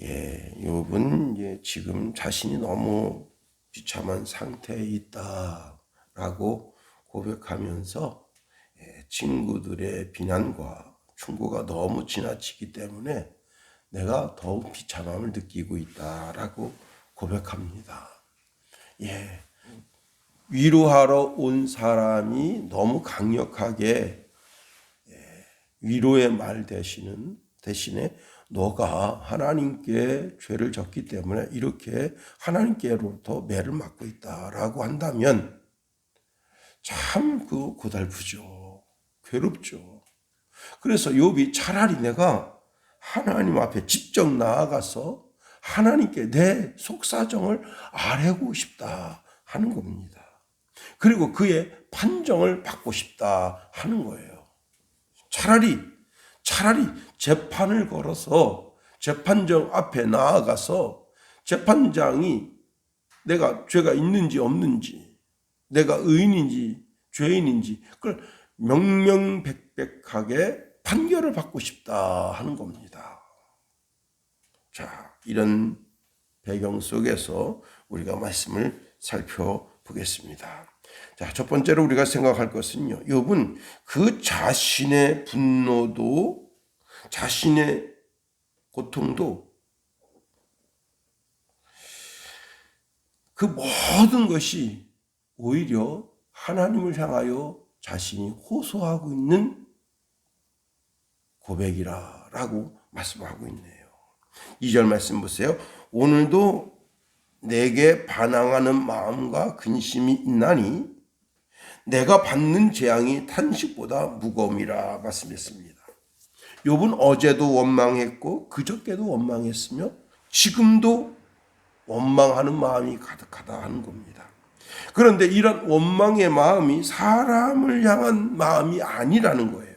욥은 지금 자신이 너무 비참한 상태에 있다라고 고백하면서 친구들의 비난과 충고가 너무 지나치기 때문에 내가 더욱 비참함을 느끼고 있다라고 고백합니다. 위로하러 온 사람이 너무 강력하게 위로의 말 대신에 너가 하나님께 죄를 졌기 때문에 이렇게 하나님께로부터 매를 맞고 있다라고 한다면 참 고달프죠. 괴롭죠. 그래서 욥이 차라리 내가 하나님 앞에 직접 나아가서 하나님께 내 속사정을 아뢰고 싶다 하는 겁니다. 그리고 그의 판정을 받고 싶다 하는 거예요. 차라리 재판을 걸어서 재판장 앞에 나아가서 재판장이 내가 죄가 있는지 없는지, 내가 의인인지 죄인인지 그걸 명명백백하게 판결을 받고 싶다 하는 겁니다. 자, 이런 배경 속에서 우리가 말씀을 살펴보겠습니다. 자, 첫 번째로 우리가 생각할 것은요, 욥은 그 자신의 분노도 자신의 고통도 그 모든 것이 오히려 하나님을 향하여 자신이 호소하고 있는 고백이라고 말씀하고 있네요. 2절 말씀 보세요. 오늘도 내게 반항하는 마음과 근심이 있나니 내가 받는 재앙이 탄식보다 무거움이라 말씀했습니다. 욥은 어제도 원망했고 그저께도 원망했으며 지금도 원망하는 마음이 가득하다 하는 겁니다. 그런데 이런 원망의 마음이 사람을 향한 마음이 아니라는 거예요.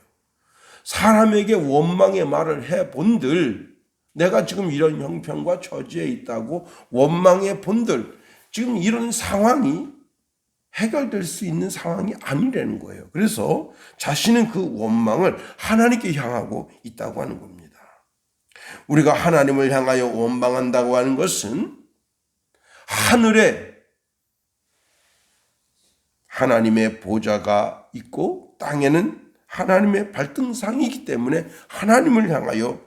사람에게 원망의 말을 해본들, 내가 지금 이런 형편과 처지에 있다고 원망해 본들, 지금 이런 상황이 해결될 수 있는 상황이 아니라는 거예요. 그래서 자신은 그 원망을 하나님께 향하고 있다고 하는 겁니다. 우리가 하나님을 향하여 원망한다고 하는 것은 하늘에 하나님의 보좌가 있고 땅에는 하나님의 발등상이기 때문에 하나님을 향하여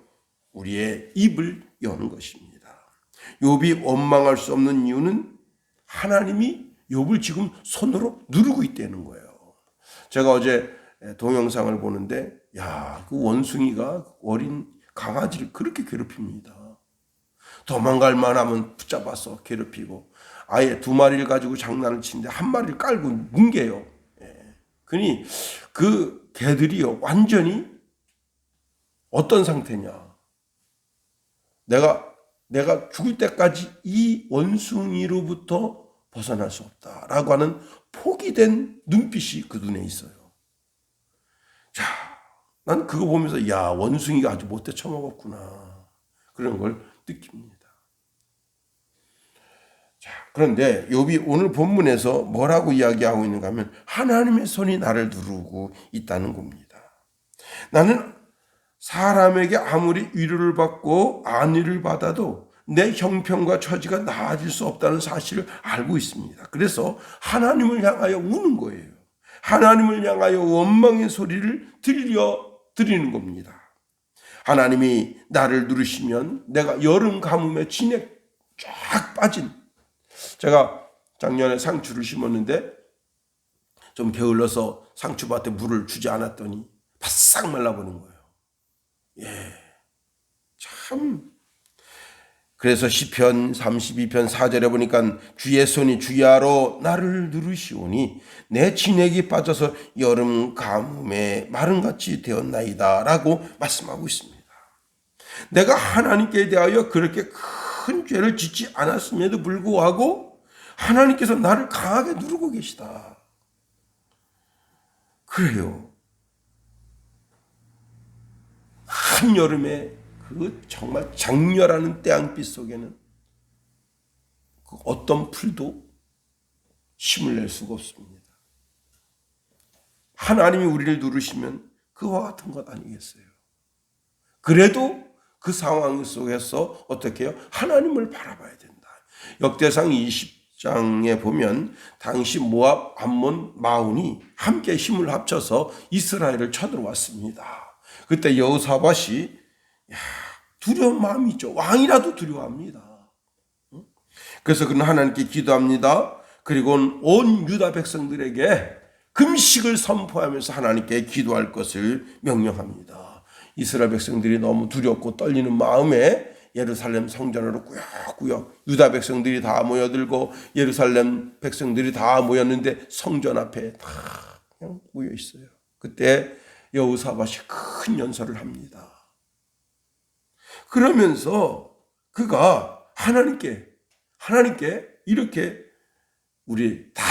우리의 입을 여는 것입니다. 욥이 원망할 수 없는 이유는 하나님이 욥을 지금 손으로 누르고 있다는 거예요. 제가 어제 동영상을 보는데 그 원숭이가 어린 강아지를 그렇게 괴롭힙니다. 도망갈 만하면 붙잡아서 괴롭히고 아예 2마리를 가지고 장난을 치는데 1마리를 깔고 뭉개요. 그러니 그 개들이요 완전히 어떤 상태냐. 내가 죽을 때까지 이 원숭이로부터 벗어날 수 없다라고 하는 포기된 눈빛이 그 눈에 있어요. 자, 난 그거 보면서 원숭이가 아주 못돼 처먹었구나 그런 걸 느낍니다. 자, 그런데 욥이 오늘 본문에서 뭐라고 이야기하고 있는가 하면 하나님의 손이 나를 누르고 있다는 겁니다. 나는 사람에게 아무리 위로를 받고 안위를 받아도 내 형편과 처지가 나아질 수 없다는 사실을 알고 있습니다. 그래서 하나님을 향하여 우는 거예요. 하나님을 향하여 원망의 소리를 들려드리는 겁니다. 하나님이 나를 누르시면 내가 여름 가뭄에 진에 쫙 빠진, 제가 작년에 상추를 심었는데 좀 게을러서 상추밭에 물을 주지 않았더니 바싹 말라버린 거예요. 참. 그래서 시편 32편 4절에 보니까 주의 손이 주야로 나를 누르시오니 내 진액이 빠져서 여름 가뭄에 마른같이 되었나이다 라고 말씀하고 있습니다. 내가 하나님께 대하여 그렇게 큰 죄를 짓지 않았음에도 불구하고 하나님께서 나를 강하게 누르고 계시다. 그래요. 한여름에 그 정말 장렬하는 태양빛 속에는 그 어떤 풀도 힘을 낼 수가 없습니다. 하나님이 우리를 누르시면 그와 같은 것 아니겠어요? 그래도 그 상황 속에서 어떻게 해요? 하나님을 바라봐야 된다. 역대상 20장에 보면 당시 모압, 암몬, 마온이 함께 힘을 합쳐서 이스라엘을 쳐들어왔습니다. 그때 여호사밧이 두려운 마음이 있죠. 왕이라도 두려워합니다. 그래서 그는 하나님께 기도합니다. 그리고 온 유다 백성들에게 금식을 선포하면서 하나님께 기도할 것을 명령합니다. 이스라엘 백성들이 너무 두렵고 떨리는 마음에 예루살렘 성전으로 꾸역꾸역 유다 백성들이 다 모여들고 예루살렘 백성들이 다 모였는데 성전 앞에 다 그냥 모여 있어요. 그때 여호사밧이 큰 연설을 합니다. 그러면서 그가 하나님께 이렇게 우리 다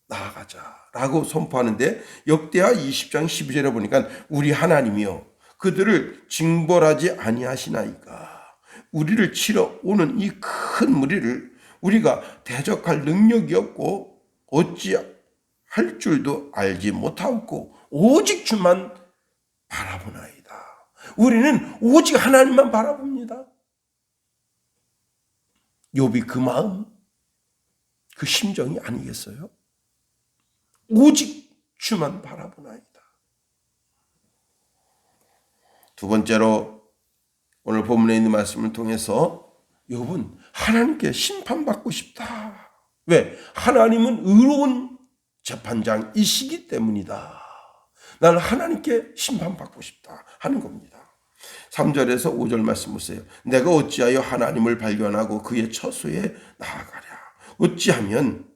나아가자라고 선포하는데 역대하 20장 12절에 보니까 우리 하나님이여 그들을 징벌하지 아니하시나이까 우리를 치러 오는 이 큰 무리를 우리가 대적할 능력이 없고 어찌할 줄도 알지 못하고 오직 주만 바라보나이다. 우리는 오직 하나님만 바라봅니다. 욥이 그 마음, 그 심정이 아니겠어요? 오직 주만 바라보나이다. 두 번째로 오늘 본문에 있는 말씀을 통해서 욥은 하나님께 심판받고 싶다. 왜? 하나님은 의로운 재판장이시기 때문이다. 나는 하나님께 심판받고 싶다 하는 겁니다. 3절에서 5절 말씀 보세요. 내가 어찌하여 하나님을 발견하고 그의 처소에 나아가랴. 어찌하면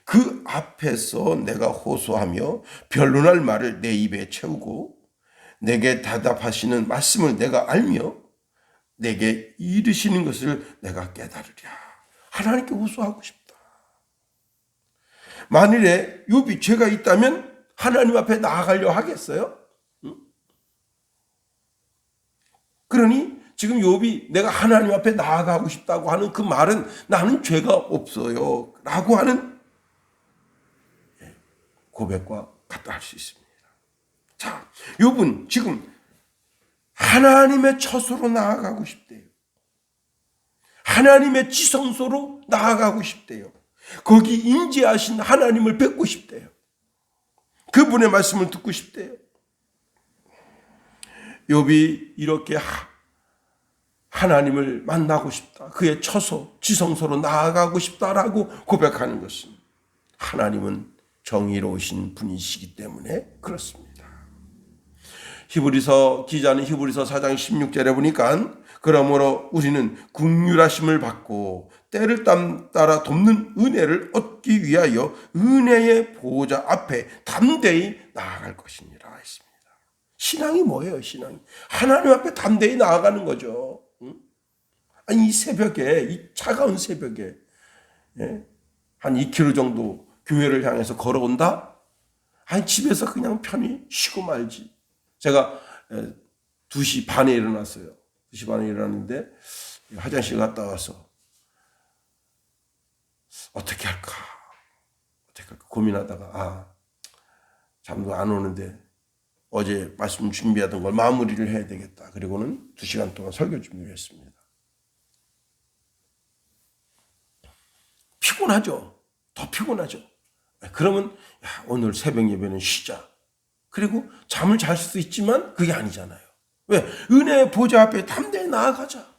그 앞에서 내가 호소하며 변론할 말을 내 입에 채우고 내게 대답하시는 말씀을 내가 알며 내게 이르시는 것을 내가 깨달으랴. 하나님께 호소하고 싶다. 만일에 욥이 죄가 있다면 하나님 앞에 나아가려 하겠어요? 그러니 지금 욥이 내가 하나님 앞에 나아가고 싶다고 하는 그 말은 나는 죄가 없어요 라고 하는 고백과 같다 할 수 있습니다. 자, 욥은 지금 하나님의 처소로 나아가고 싶대요. 하나님의 지성소로 나아가고 싶대요. 거기 임재하신 하나님을 뵙고 싶대요. 그분의 말씀을 듣고 싶대요. 욥이 이렇게 하나님을 만나고 싶다. 그의 처소, 지성소로 나아가고 싶다라고 고백하는 것은 하나님은 정의로우신 분이시기 때문에 그렇습니다. 히브리서 기자는 히브리서 4장 16절에 보니까 그러므로 우리는 긍휼하심을 받고 때를 따라 돕는 은혜를 얻기 위하여 은혜의 보호자 앞에 담대히 나아갈 것이니라 했습니다. 신앙이 뭐예요? 신앙이 하나님 앞에 담대히 나아가는 거죠. 아니 이 새벽에, 이 차가운 새벽에 한 2km 정도 교회를 향해서 걸어온다? 아니 집에서 그냥 편히 쉬고 말지. 제가 2시 반에 일어났어요. 2시 반에 일어났는데 화장실 갔다 와서 어떻게 할까 고민하다가 잠도 안 오는데 어제 말씀 준비하던 걸 마무리를 해야 되겠다. 그리고는 2시간 동안 설교 준비를 했습니다. 피곤하죠. 더 피곤하죠. 그러면 오늘 새벽 예배는 쉬자. 그리고 잠을 잘 수도 있지만 그게 아니잖아요. 왜? 은혜의 보좌 앞에 담대히 나아가자.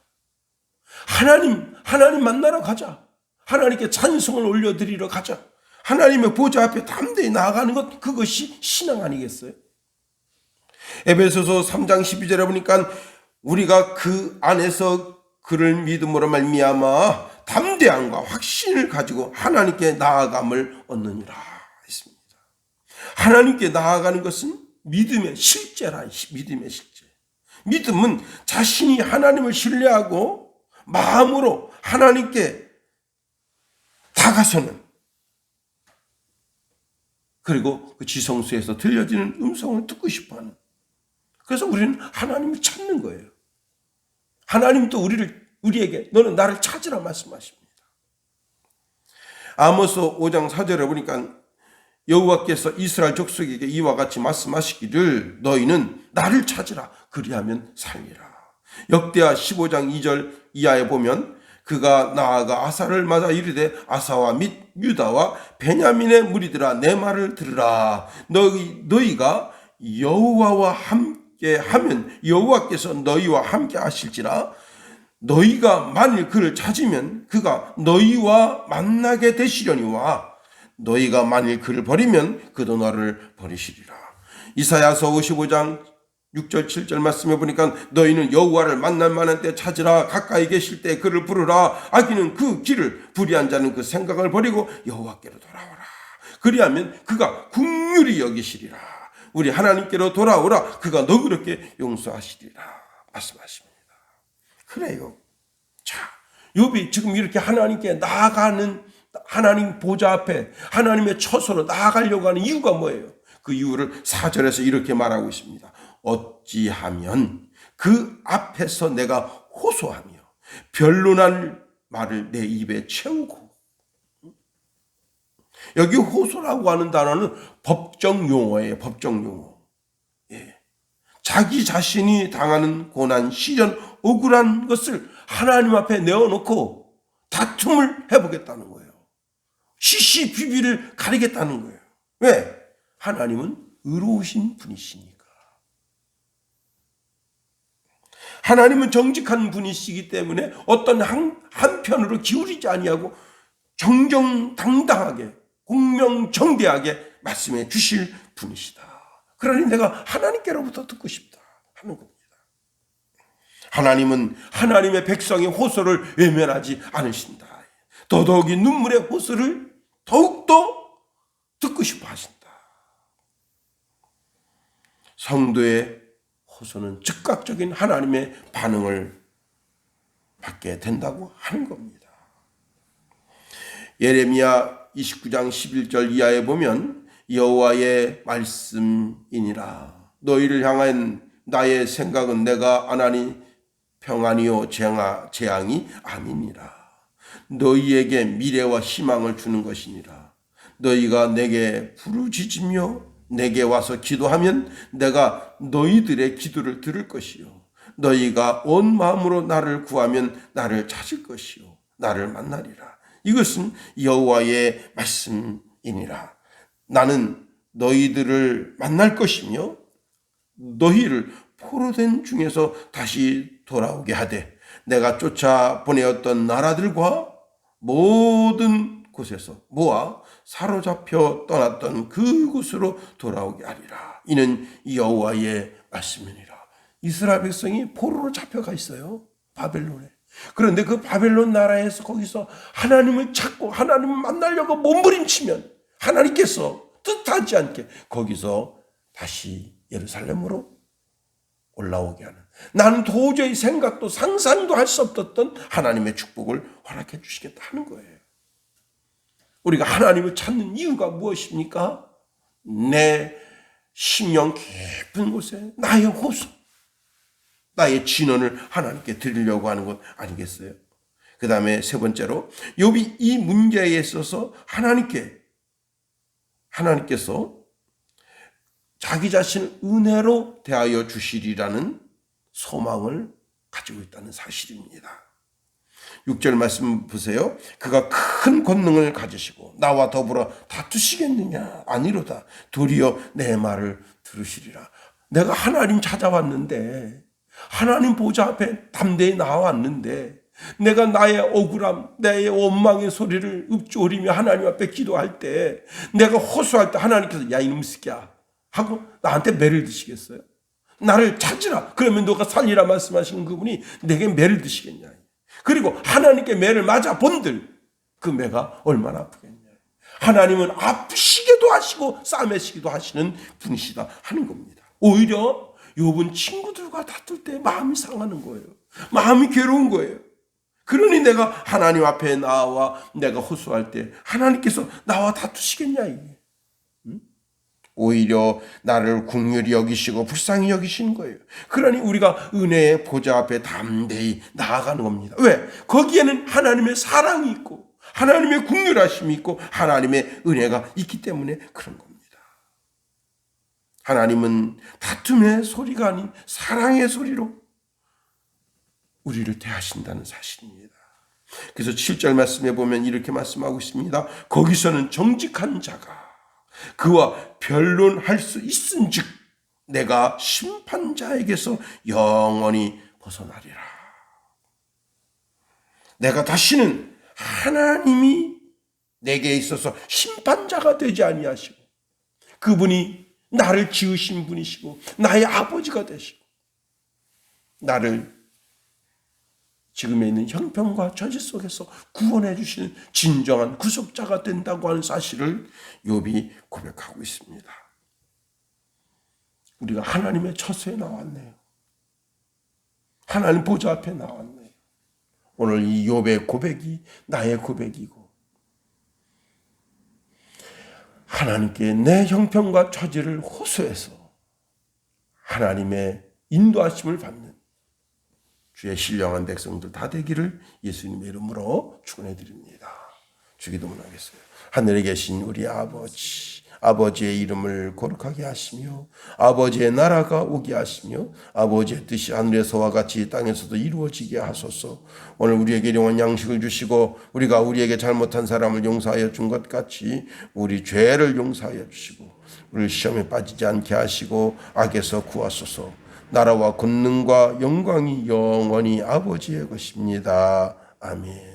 하나님 만나러 가자. 하나님께 찬송을 올려드리러 가자. 하나님의 보좌 앞에 담대히 나아가는 것, 그것이 신앙 아니겠어요? 에베소서 3장 12절에 보니까 우리가 그 안에서 그를 믿음으로 말미암아 담대함과 확신을 가지고 하나님께 나아감을 얻느니라 했습니다. 하나님께 나아가는 것은 믿음의 실제라. 믿음의 실제. 믿음은 자신이 하나님을 신뢰하고 마음으로 하나님께 다가서는, 그리고 그 지성소에서 들려지는 음성을 듣고 싶어하는. 그래서 우리는 하나님을 찾는 거예요. 하나님도 우리에게 너는 나를 찾으라 말씀하십니다. 아모스 5장 4절에 보니까 여호와께서 이스라엘 족속에게 이와 같이 말씀하시기를 너희는 나를 찾으라 그리하면 살리라. 역대하 15장 2절 이하에 보면 그가 나아가 아사를 맞아 이르되 아사와 및 유다와 베냐민의 무리들아 내 말을 들으라. 너희가 여호와와 함께 하면 여호와께서 너희와 함께 하실지라. 너희가 만일 그를 찾으면 그가 너희와 만나게 되시려니와 너희가 만일 그를 버리면 그도 너를 버리시리라. 이사야서 55장 6절 7절 말씀해 보니까 너희는 여호와를 만날 만한 때 찾으라. 가까이 계실 때 그를 부르라. 악인은 그 길을, 불의한 자는 그 생각을 버리고 여호와께로 돌아오라. 그리하면 그가 긍휼히 여기시리라. 우리 하나님께로 돌아오라. 그가 너그럽게 용서하시리라 말씀하십니다. 그래요. 자, 욥이 지금 이렇게 하나님께 나아가는, 하나님 보좌 앞에 하나님의 처소로 나아가려고 하는 이유가 뭐예요? 그 이유를 4절에서 이렇게 말하고 있습니다. 어찌하면 그 앞에서 내가 호소하며 변론할 말을 내 입에 채우고. 여기 호소라고 하는 단어는 법정 용어예요. 법정 용어. 예. 자기 자신이 당하는 고난, 시련, 억울한 것을 하나님 앞에 내어놓고 다툼을 해보겠다는 거예요. 시시비비를 가리겠다는 거예요. 왜? 하나님은 의로우신 분이시니까. 하나님은 정직한 분이시기 때문에 어떤 한편으로 기울이지 아니하고 정정당당하게 공명정대하게 말씀해 주실 분이시다. 그러니 내가 하나님께로부터 듣고 싶다 하는 겁니다. 하나님은 하나님의 백성의 호소를 외면하지 않으신다. 더더욱이 눈물의 호소를 더욱더 듣고 싶어 하신다. 성도의 호소는 즉각적인 하나님의 반응을 받게 된다고 하는 겁니다. 예레미야 29장 11절 이하에 보면 여호와의 말씀이니라. 너희를 향한 나의 생각은 내가 안하니 평안이요 재앙이 아니니라. 너희에게 미래와 희망을 주는 것이니라. 너희가 내게 부르짖으며 내게 와서 기도하면 내가 너희들의 기도를 들을 것이요 너희가 온 마음으로 나를 구하면 나를 찾을 것이요 나를 만나리라. 이것은 여호와의 말씀이니라. 나는 너희들을 만날 것이며 너희를 포로된 중에서 다시 돌아오게 하되 내가 쫓아 보내었던 나라들과 모든 곳에서 모아 사로잡혀 떠났던 그곳으로 돌아오게 하리라. 이는 여호와의 말씀이니라. 이스라엘 백성이 포로로 잡혀가 있어요. 바벨론에. 그런데 그 바벨론 나라에서 거기서 하나님을 찾고 하나님을 만나려고 몸부림치면 하나님께서 뜻하지 않게 거기서 다시 예루살렘으로 올라오게 하는, 나는 도저히 생각도 상상도 할 수 없었던 하나님의 축복을 허락해 주시겠다 하는 거예요. 우리가 하나님을 찾는 이유가 무엇입니까? 내 심령 깊은 곳에 나의 호소, 나의 진언을 하나님께 드리려고 하는 것 아니겠어요? 그 다음에 세 번째로 욥이 이 문제에 있어서 하나님께서 자기 자신을 은혜로 대하여 주시리라는 소망을 가지고 있다는 사실입니다. 6절 말씀 보세요. 그가 큰 권능을 가지시고 나와 더불어 다투시겠느냐? 아니로다. 도리어 내 말을 들으시리라. 내가 하나님 찾아왔는데, 하나님 보좌 앞에 담대히 나왔는데, 내가 나의 억울함, 나의 원망의 소리를 읊조리며 하나님 앞에 기도할 때, 내가 호소할 때 하나님께서 야 이놈 새끼야 하고 나한테 매를 드시겠어요? 나를 찾으라. 그러면 너가 살리라 말씀하시는 그분이 내게 매를 드시겠냐? 그리고 하나님께 매를 맞아 본들 그 매가 얼마나 아프겠냐? 하나님은 아프시기도 하시고 싸매시기도 하시는 분이시다 하는 겁니다. 오히려 욥은 친구들과 다툴 때 마음이 상하는 거예요. 마음이 괴로운 거예요. 그러니 내가 하나님 앞에 나와 내가 호소할 때 하나님께서 나와 다투시겠냐 이게. 오히려 나를 긍휼히 여기시고 불쌍히 여기시는 거예요. 그러니 우리가 은혜의 보좌 앞에 담대히 나아가는 겁니다. 왜? 거기에는 하나님의 사랑이 있고 하나님의 긍휼하심이 있고 하나님의 은혜가 있기 때문에 그런 겁니다. 하나님은 다툼의 소리가 아닌 사랑의 소리로 우리를 대하신다는 사실입니다. 그래서 7절 말씀에 보면 이렇게 말씀하고 있습니다. 거기서는 정직한 자가 그와 변론할 수 있은즉 내가 심판자에게서 영원히 벗어나리라. 내가 다시는 하나님이 내게 있어서 심판자가 되지 아니하시고 그분이 나를 지으신 분이시고 나의 아버지가 되시고 나를 지금에 있는 형편과 처지 속에서 구원해 주시는 진정한 구속자가 된다고 하는 사실을 욥이 고백하고 있습니다. 우리가 하나님의 처소에 나왔네요. 하나님 보좌 앞에 나왔네요. 오늘 이 욥의 고백이 나의 고백이고 하나님께 내 형편과 처지를 호소해서 하나님의 인도하심을 받는 주의 신령한 백성들 다 되기를 예수님의 이름으로 축원해 드립니다. 주기도문하겠어요. 하늘에 계신 우리 아버지, 아버지의 이름을 거룩하게 하시며 아버지의 나라가 오게 하시며 아버지의 뜻이 하늘에서와 같이 땅에서도 이루어지게 하소서. 오늘 우리에게 일용할 양식을 주시고 우리가 우리에게 잘못한 사람을 용서하여 준 것 같이 우리 죄를 용서하여 주시고 우리를 시험에 빠지지 않게 하시고 악에서 구하소서. 나라와 권능과 영광이 영원히 아버지의 것입니다. 아멘.